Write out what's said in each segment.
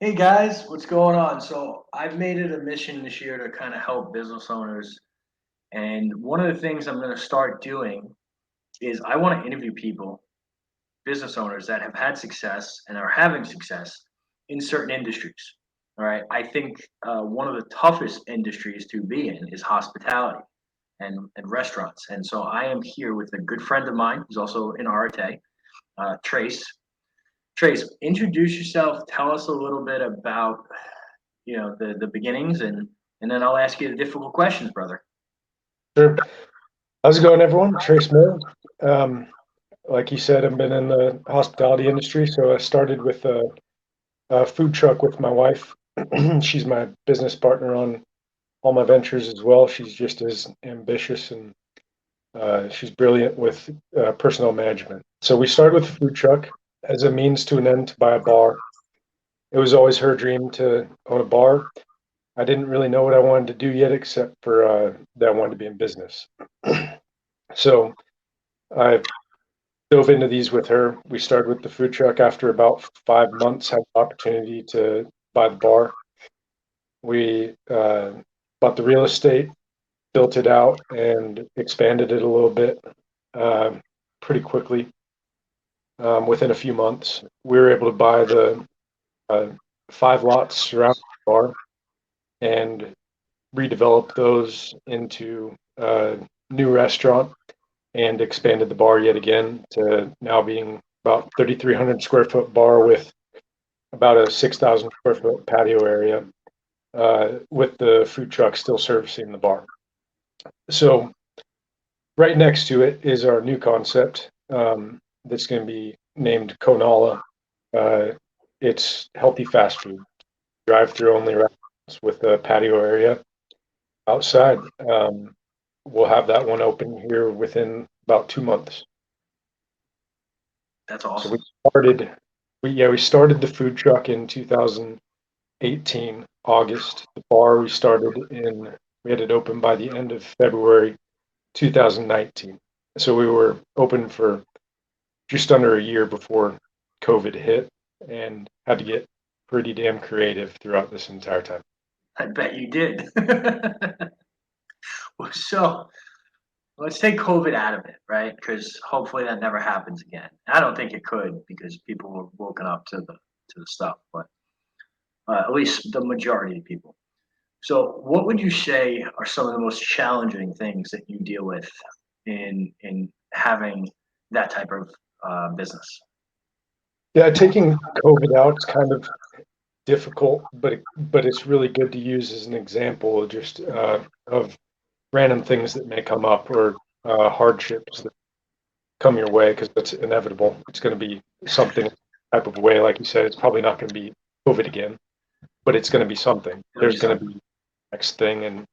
Hey guys, what's going on? So I've made it a mission this year to kind of help business owners. And one of the things I'm going to start doing is I want to interview people, business owners that have had success and are having success in certain industries. All right. I think one of the toughest industries to be in is hospitality and restaurants. And so I am here with a good friend of mine who's also in RTA, Trace. Trace, introduce yourself. Tell us a little bit about the beginnings, and then I'll ask you the difficult questions, brother. Sure. How's it going, everyone? Trace Moore. Um, like you said, I've been in the hospitality industry, so I started with a food truck with my wife. She's my business partner on all my ventures as well. She's just as ambitious and she's brilliant with personnel management. So we started with a food truck as a means to an end to buy a bar. It was always her dream to own a bar. I didn't really know what I wanted to do yet, except for that I wanted to be in business. So I dove into these with her. We started with the food truck after about 5 months, had the opportunity to buy the bar. We bought the real estate, built it out, and expanded it a little bit uh, pretty quickly. Within a few months, we were able to buy the uh, 5 lots surrounding the bar and redevelop those into a new restaurant and expanded the bar yet again to now being about 3,300 square foot bar with about a 6,000 square foot patio area, with the food truck still servicing the bar. So right next to it is our new concept, that's going to be named Konala. Uh, it's healthy fast food, drive-through only restaurants with a patio area outside. We'll have that one open here within about 2 months. That's So we awesome. started, we started the food truck in 2018 August. The bar we had it open by the end of February 2019. So we were open for just under a year before COVID hit and had to get pretty damn creative throughout this entire time. I bet you did. So let's take COVID out of it, right? Because hopefully that never happens again. I don't think it could because people were woken up to the stuff, but at least the majority of people. So, what would you say are some of the most challenging things that you deal with in having that type of business? Yeah, taking COVID out is kind of difficult, but it's really good to use as an example of just of random things that may come up or hardships that come your way because it's inevitable. It's going to be something type of way, like you said. It's probably not going to be COVID again, but it's going to be something. It'll be There's going to something. be next thing, and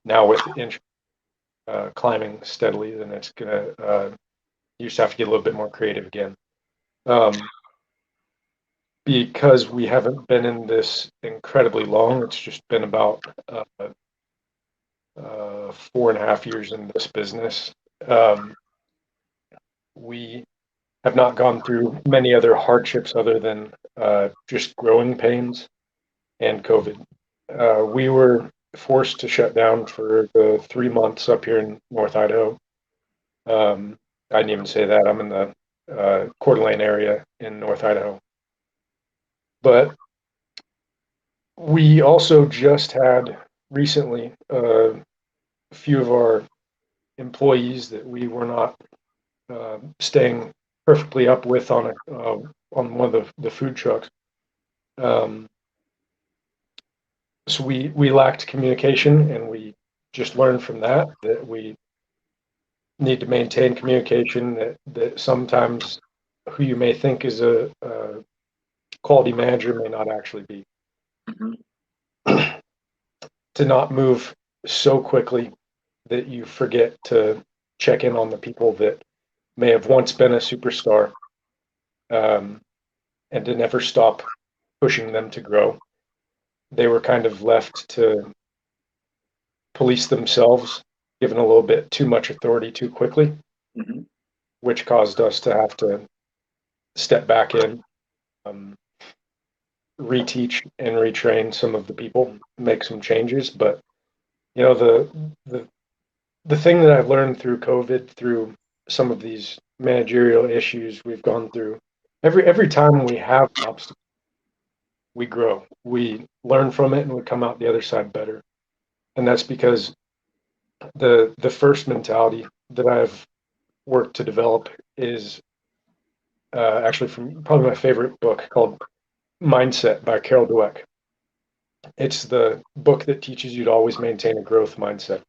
now with interest climbing steadily, then it's going to you just have to get a little bit more creative again. Um, because we haven't been in this incredibly long. It's just been about 4.5 years in this business. Um, we have not gone through many other hardships other than just growing pains and COVID. We were forced to shut down for the 3 months up here in North Idaho. I didn't even say that. I'm in the Coeur d'Alene area in North Idaho. But we also just had recently a few of our employees that we were not staying perfectly up with on one of the food trucks. Um, so we lacked communication, and we just learned from that we need to maintain communication. That sometimes who you may think is a quality manager may not actually be. Mhm. To not move so quickly that you forget to check in on the people that may have once been a superstar, um, and to never stop pushing them to grow. They were kind of left to police themselves, given a little bit too much authority too quickly, Mhm. which caused us to have to step back in. Um, reteach and retrain some of the people, make some changes. But you know, the the thing that I've learned through COVID, through some of these managerial issues we've gone through, every time we have an obstacle, we grow, we learn from it, and we come out the other side better. And that's because the first mentality that I've worked to develop is actually from probably my favorite book called Mindset by Carol Dweck. It's the book that teaches you to always maintain a growth mindset.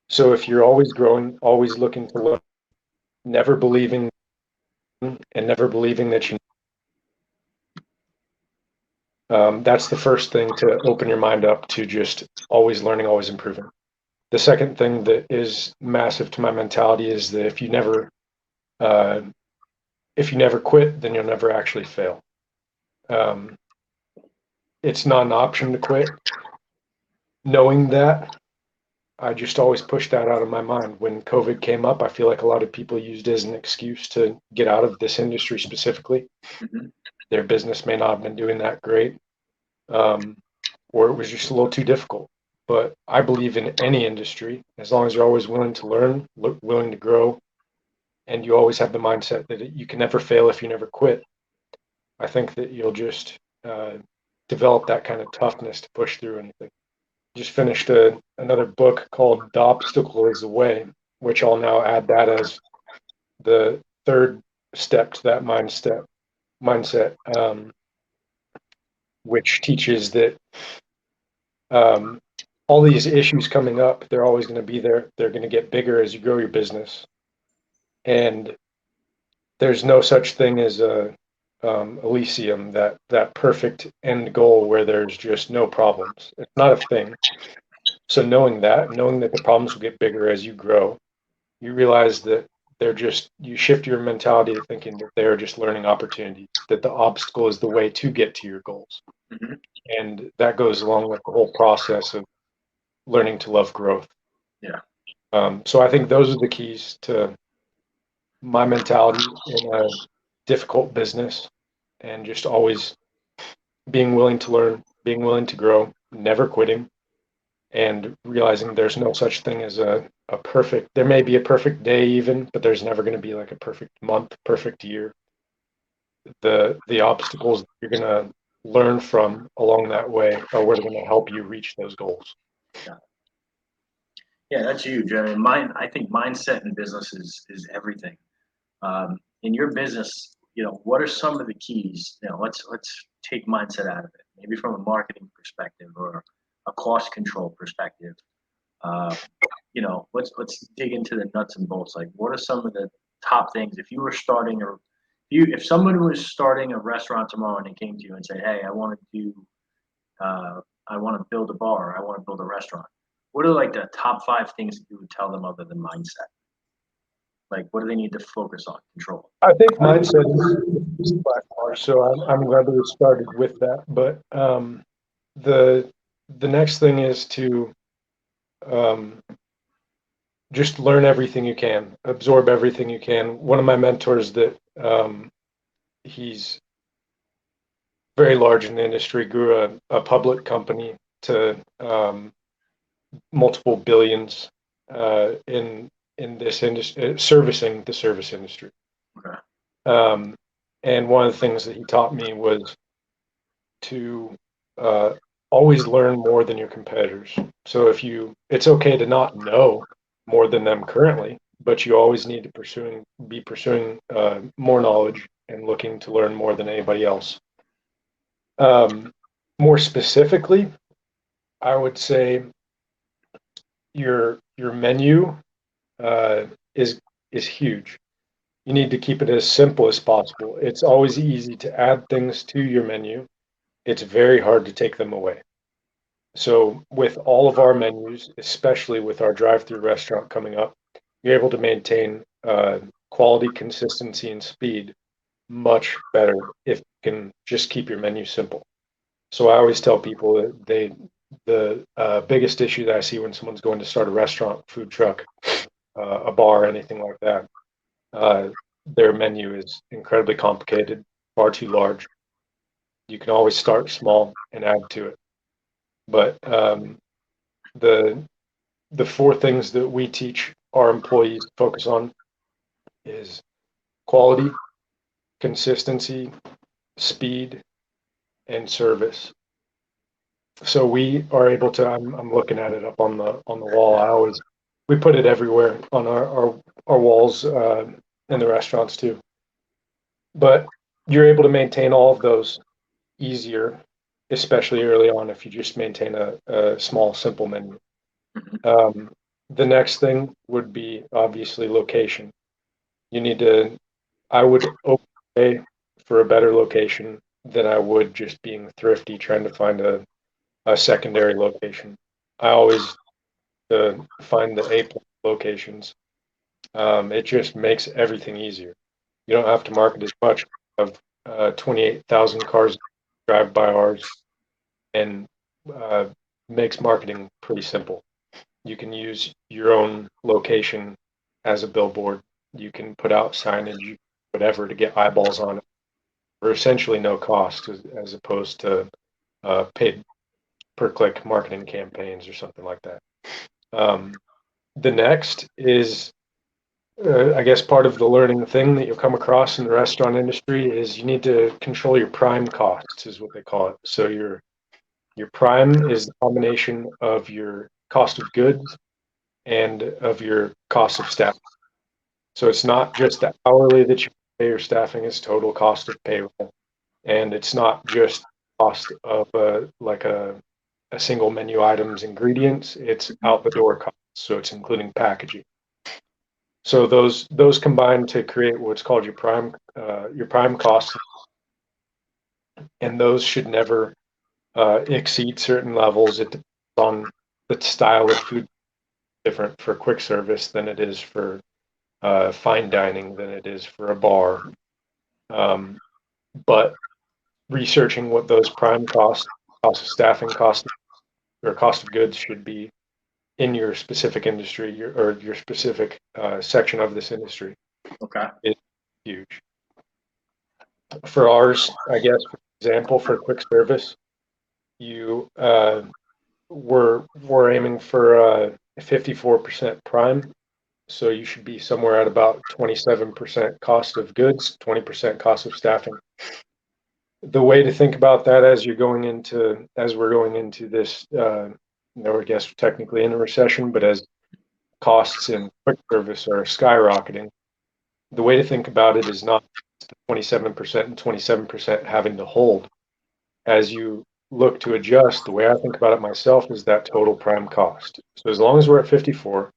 So if you're always growing, always looking to learn, never believing and never believing that you, that's the first thing to open your mind up to just always learning, always improving. The second thing that is massive to my mentality is that uh, if you never quit, then you'll never actually fail. Um, it's not an option to quit. Knowing that, I just always pushed that out of my mind. When COVID came up, I feel like a lot of people used it as an excuse to get out of this industry specifically. Mm-hmm. Their business may not have been doing that great, um, or it was just a little too difficult. But I believe in any industry, as long as you're always willing to learn, willing to grow, and you always have the mindset that you can never fail if you never quit. I think that you'll just uh, develop that kind of toughness to push through anything. Just finished another book called The Obstacle is the Way, which I'll now add that as the third step to that mindset, which teaches that um, all these issues coming up, they're always going to be there. They're going to get bigger as you grow your business. And there's no such thing as a Elysium, that perfect end goal where there's just no problems. It's not a thing. So knowing that the problems will get bigger as you grow, you realize that you shift your mentality to thinking that they're just learning opportunities, that the obstacle is the way to get to your goals. Mm-hmm. And that goes along with the whole process of learning to love growth. Yeah. So I think those are the keys to my mentality in a difficult business, and just always being willing to learn, being willing to grow, never quitting, and realizing there's no such thing as a perfect, there may be a perfect day even, but there's never going to be like a perfect month, perfect year. The obstacles you're going to learn from along that way are what are going to help you reach those goals. Yeah. Yeah, that's huge. I mean, I think mindset in business is everything. In your business, what are some of the keys? Let's take mindset out of it. Maybe from a marketing perspective or a cost control perspective. Uh, let's dig into the nuts and bolts. Like, what are some of the top things if you were starting or if somebody was starting a restaurant tomorrow and they came to you and said, "Hey, I want to build a bar. I want to build a restaurant." What are like the top five things that you would tell them other than mindset? Like, what do they need to focus on? Control. I think mindset is by far. So I'm glad that we started with that. But the the next thing is to um, just learn everything you can, absorb everything you can. One of my mentors that he's very large in the industry, grew a public company to multiple billions in this industry, servicing the service industry. Okay. Um, and one of the things that he taught me was to uh, always learn more than your competitors. So it's okay to not know more than them currently, but you always need to be pursuing more knowledge and looking to learn more than anybody else. Um, More specifically, I would say your menu uh, is is huge. You need to keep it as simple as possible. It's always easy to add things to your menu. It's very hard to take them away. So with all of our menus, especially with our drive-through restaurant coming up, you're able to maintain quality, consistency, and speed much better if you can just keep your menu simple. So I always tell people that the biggest issue that I see when someone's going to start a restaurant, food truck, a bar, anything like that, uh, their menu is incredibly complicated, far too large. You can always start small and add to it. But the the four things that we teach our employees to focus on is quality, consistency, speed, and service. So we are able to. I'm looking at it up on the wall. We put it everywhere on our walls in the restaurants too. But you're able to maintain all of those easier, especially early on if you just maintain a small, simple menu. Um, the next thing would be obviously location. You need to. I would pay for a better location than I would just being thrifty trying to find a secondary location. I always find the A locations. It just makes everything easier. You don't have to market as much. Of 28,000 cars drive by ours, and uh, makes marketing pretty simple. You can use your own location as a billboard. You can put out signage, whatever, to get eyeballs on it for essentially no cost, as opposed to paid per click marketing campaigns or something like that. Um, the next is, I guess, part of the learning thing that you'll come across in the restaurant industry is you need to control your prime costs, is what they call it. So your prime is the combination of your cost of goods and of your cost of staff. So it's not just the hourly that you pay your staffing, it's total cost of payroll. And it's not just cost of a single menu item's ingredients, it's out the door costs. So it's including packaging. So those combine to create what's called your prime costs, and those should never exceed certain levels. It depends on the style of food, different for quick service than it is for fine dining than it is for a bar. Um, but researching what those prime costs, cost of staffing, cost or cost of goods should be in your specific industry, or your specific section of this industry, Okay. is huge. For ours, I guess, for example, for quick service, you we're aiming for 54% prime, so you should be somewhere at about 27% cost of goods, 20% cost of staffing. The way to think about that as we're going into this, I guess technically in a recession, but as costs in quick service are skyrocketing, the way to think about it is not the 27% and 27% having to hold. As you look to adjust, the way I think about it myself is that total prime cost. So as long as we're at 54,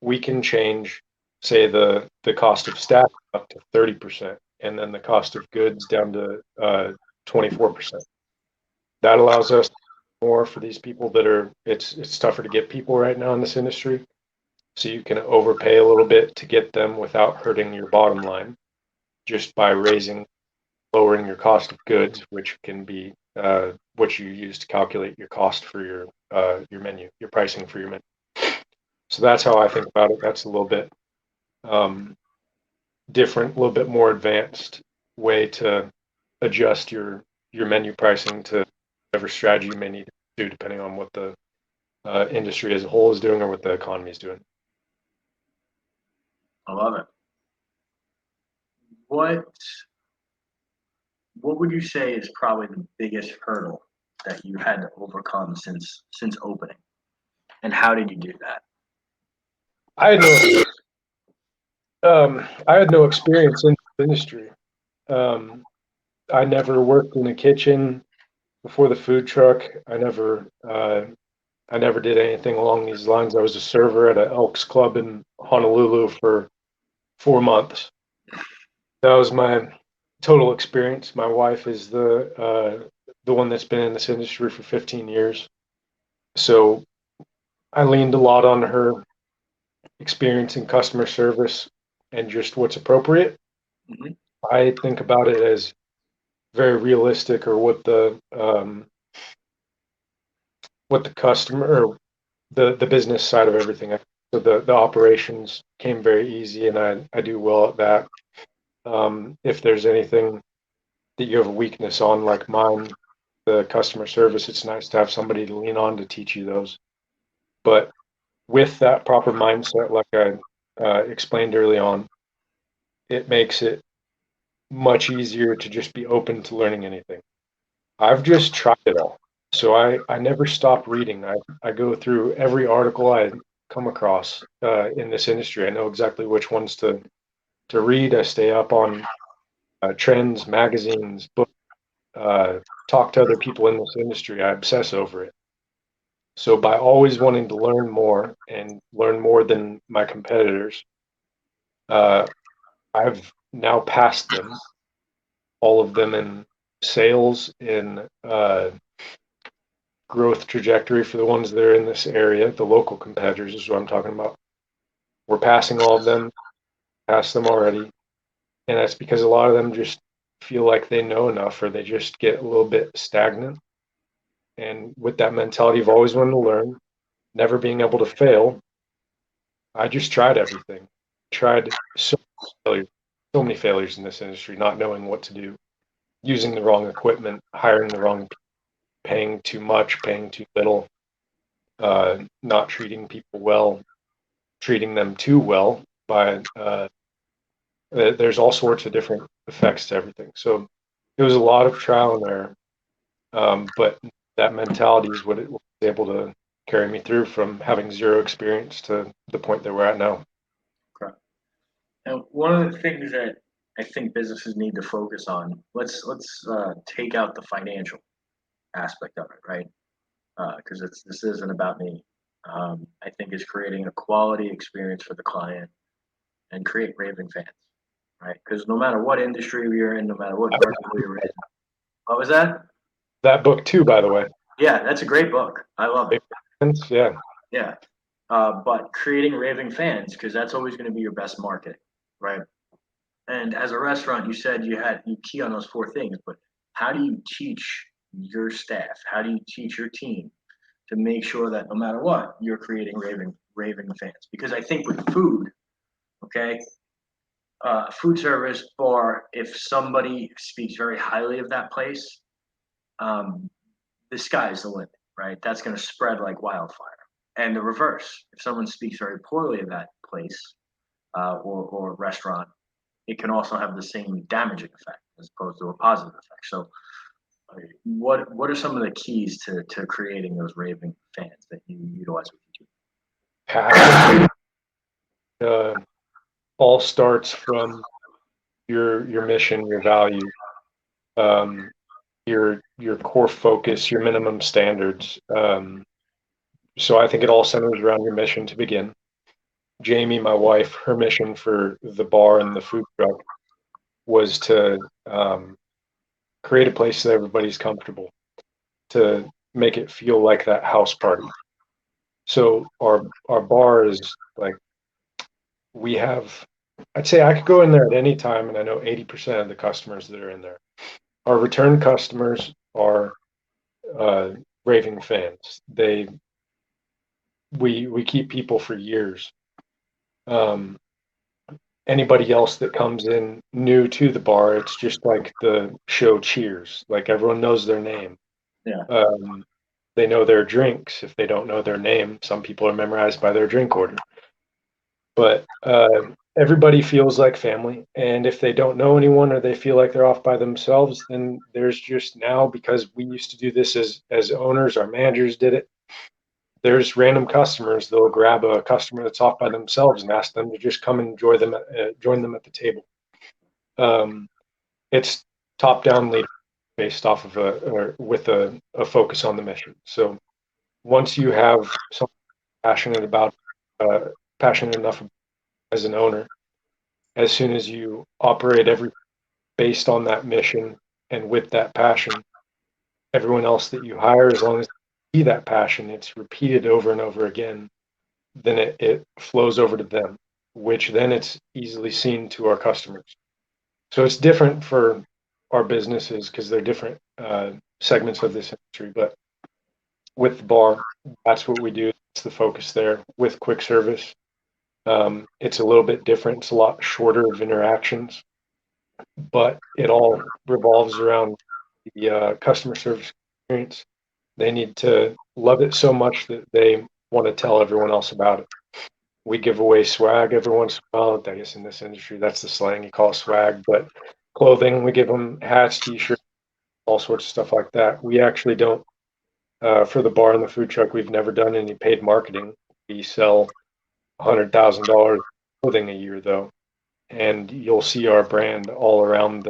we can change, say, the cost of staff up to 30%, and then the cost of goods down to 24%. That allows us more for these people that are, it's tougher to get people right now in this industry. So you can overpay a little bit to get them without hurting your bottom line, just by lowering your cost of goods, which can be what you use to calculate your cost for your menu, your pricing for your menu. So that's how I think about it. That's a little bit um, different, a little bit more advanced way to adjust your menu pricing to whatever strategy you may need to do, depending on what the industry as a whole is doing or what the economy is doing. I love it. What what would you say is probably the biggest hurdle that you had to overcome since opening? And how did you do that? I had I had no experience in the industry. Um, I never worked in a kitchen before the food truck. I never did anything along these lines. I was a server at an Elks Club in Honolulu for 4 months. That was my total experience. My wife is the one that's been in this industry for 15 years. So I leaned a lot on her experience in customer service and just what's appropriate. Mhm. I think about it as very realistic, or what the customer, or the business side of everything. So the operations came very easy, and I do well at that. If there's anything that you have a weakness on, like mine, the customer service, it's nice to have somebody to lean on to teach you those. But with that proper mindset, like I explained early on, it makes it much easier to just be open to learning anything. I've just tried it all. So I never stop reading. I go through every article I come across in this industry. I know exactly which ones to read. I stay up on trends, magazines, books, talk to other people in this industry. I obsess over it. So by always wanting to learn more and learn more than my competitors, uh, I've now passed them, all of them in sales, in growth trajectory for the ones that are in this area. The local competitors is what I'm talking about. We're passing all of them, past them already. And that's because a lot of them just feel like they know enough, or they just get a little bit stagnant. And with that mentality of always wanting to learn, never being able to fail, I just tried everything. Tried so many failures in this industry, not knowing what to do, using the wrong equipment, hiring the wrong, paying too much, paying too little, not treating people well, treating them too well by there's all sorts of different effects to everything. So it was a lot of trial and error, but that mentality is what it was able to carry me through from having zero experience to the point that we're at now. Correct. And one of the things that I think businesses need to focus on, let's take out the financial aspect of it, right? Because this isn't about me. I think is creating a quality experience for the client and create raving fans, right? Because no matter what industry we're in, no matter what vertical you're in, what was that? That book too, by the way. Yeah, that's a great book. I love it. Yeah. Yeah. But creating raving fans, because that's always going to be your best market, right? And as a restaurant, you said you key on those four things, but how do you teach your staff? How do you teach your team to make sure that no matter what, you're creating raving fans? Because I think with food, okay, food service bar, if somebody speaks very highly of that place, um, the sky's the limit, right? That's going to spread like wildfire. And the reverse, if someone speaks very poorly of that place or restaurant, it can also have the same damaging effect as opposed to a positive effect. So, what are some of the keys to creating those raving fans that you utilize with your team? Passion uh, all starts from your mission, your value, um, your core focus, your minimum standards. So I think it all centers around your mission to begin. Jamie, my wife, her mission for the bar and the food truck was to create a place that everybody's comfortable, to make it feel like that house party. So our bar is like we have. I'd say I could go in there at any time, and I know 80% of the customers that are in there. Our return customers are uh, raving fans. We keep people for years. Um, Anybody else that comes in new to the bar, it's just like the show Cheers. Like everyone knows their name. Yeah, Um, they know their drinks. If they don't know their name, some people are memorized by their drink order. But everybody feels like family. And if they don't know anyone or they feel like they're off by themselves, then there's just now, because we used to do this as owners, our managers did it. There's random customers. They'll grab a customer that's off by themselves and ask them to just come and join them at the table. Um, it's top down leadership based off of or with a focus on the mission. So once you have something passionate about, uh, passionate enough as an owner, as soon as you operate every based on that mission and with that passion, everyone else that you hire, as long as they see that passion, it's repeated over and over again, then it flows over to them, which then it's easily seen to our customers. So it's different for our businesses because they're different segments of this industry. But with the bar, that's what we do. It's the focus there. With quick service, it's a little bit different. It's a lot shorter of interactions. but it all revolves around the customer service experience. They need to love it so much that they want to tell everyone else about it. We give away swag every once in a while. I guess in this industry, that's the slang you call swag, but clothing, we give them hats, t-shirts, all sorts of stuff like that. We actually don't, for the bar and the food truck, we've never done any paid marketing. We sell $100,000 clothing a year though, and you'll see our brand all around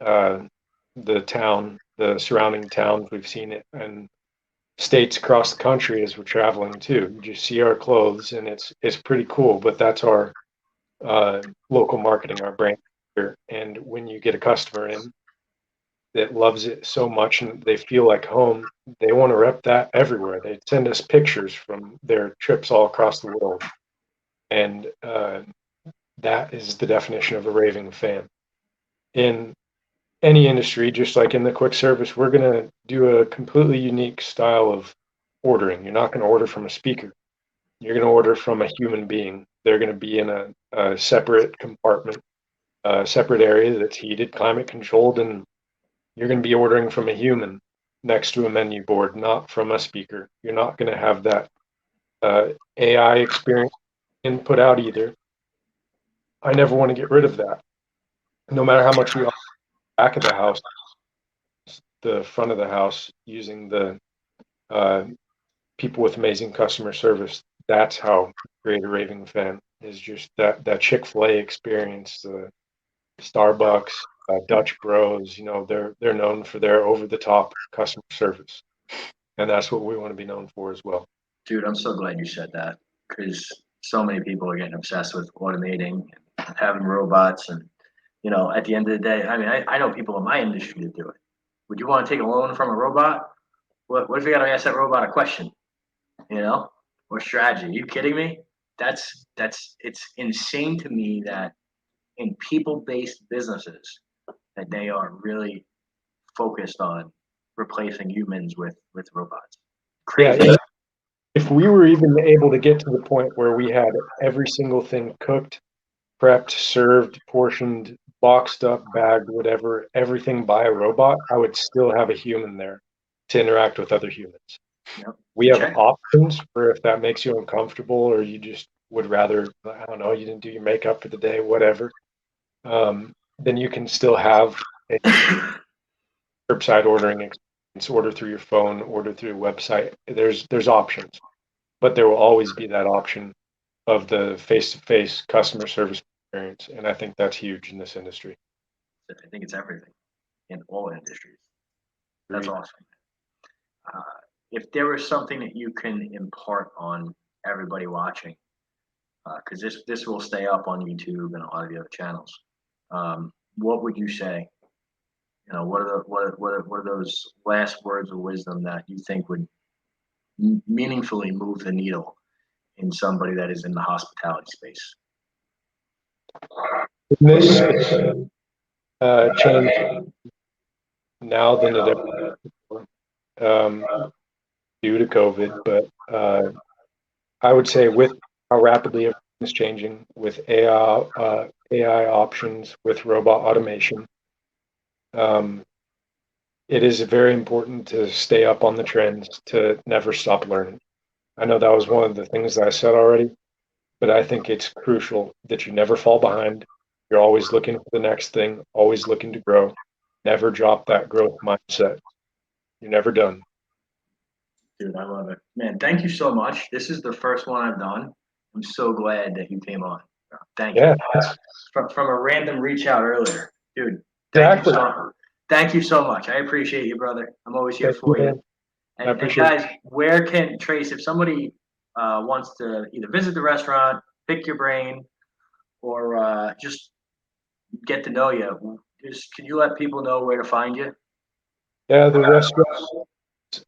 the town, the surrounding towns. We've seen it in states across the country as we're traveling too. You just see our clothes, and it's pretty cool. But that's our local marketing, our brand here. And when you get a customer in that loves it so much and they feel like home, they want to rep that everywhere. They send us pictures from their trips all across the world, and that is the definition of a raving fan. In any industry, just like in the quick service, we're going to do a completely unique style of ordering. You're not going to order from a speaker. You're going to order from a human being. They're going to be in a separate compartment, a separate area that's heated, climate controlled, and you're going to be ordering from a human next to a menu board, not from a speaker. You're not going to have that AI experience input out either. I never want to get rid of that. No matter how much we back of the house, the front of the house, using the uh, people with amazing customer service. That's how you create a raving fan, is just that Chick-fil-A experience, the Starbucks, Dutch Bros. You know, they're known for their over-the-top customer service, and that's what we want to be known for as well. Dude, I'm so glad you said that because so many people are getting obsessed with automating and having robots. And, at the end of the day, I mean, I know people in my industry that do it. Would you want to take a loan from a robot? What if you got to ask that robot a question, or strategy? Are you kidding me? It's insane to me that in people-based businesses that they are really focused on replacing humans with robots. Yeah, Crazy. if we were even able to get to the point where we had every single thing cooked, prepped, served, portioned, boxed up, bagged, whatever, everything by a robot, I would still have a human there to interact with other humans. Yep. We have Check. options for if that makes you uncomfortable or you just would rather, I don't know, you didn't do your makeup for the day, whatever. Then you can still have a curbside ordering experience, order through your phone, order through a website. There's options, but there will always be that option of the face-to-face customer service experience, and I think that's huge in this industry. I think it's everything in all industries. That's Agreed. awesome. Uh, if there was something that you can impart on everybody watching, because this will stay up on YouTube and a lot of the other channels, what would you say? What are those last words of wisdom that you think would meaningfully move the needle in somebody that is in the hospitality space? In this change now than it ever before, due to COVID, but I would say with how rapidly everything is changing, with AI options, with robot automation, um, it is very important to stay up on the trends, to never stop learning. I know that was one of the things that I said already, but I think it's crucial that you never fall behind. You're always looking for the next thing, always looking to grow. Never drop that growth mindset. You're never done. Dude, I love it. Man, thank you so much. This is the first one I've done. I'm so glad that you came on. Thank you. Yeah, From a random reach out earlier. Dude, exactly. thank you so much. I appreciate you, brother. I'm always here Thank you, for you. man. I And appreciate it. guys, where can Trace, if somebody wants to either visit the restaurant, pick your brain, or just get to know you, just can you let people know where to find you? Yeah, the restaurant,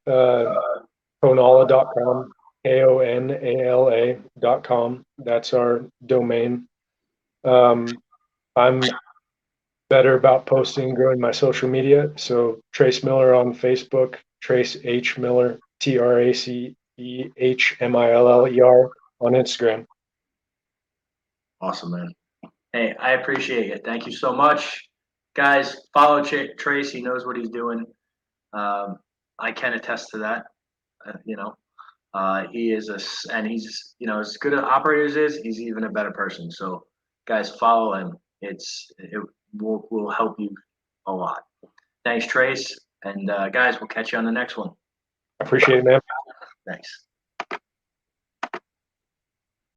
uh, Konala.com, KONALA.com. That's our domain. I'm better about posting and growing my social media. So Trace Miller on Facebook, Trace H Miller, TRACEHMILLER on Instagram. Awesome, man. Hey, I appreciate it. Thank you so much. guys, follow Trace. He knows what he's doing. I can attest to that. He is and he's as good an operator as is. He's even a better person. So, guys, follow him. It will help you a lot. Thanks, Trace, and guys, we'll catch you on the next one. I appreciate it, man. Thanks.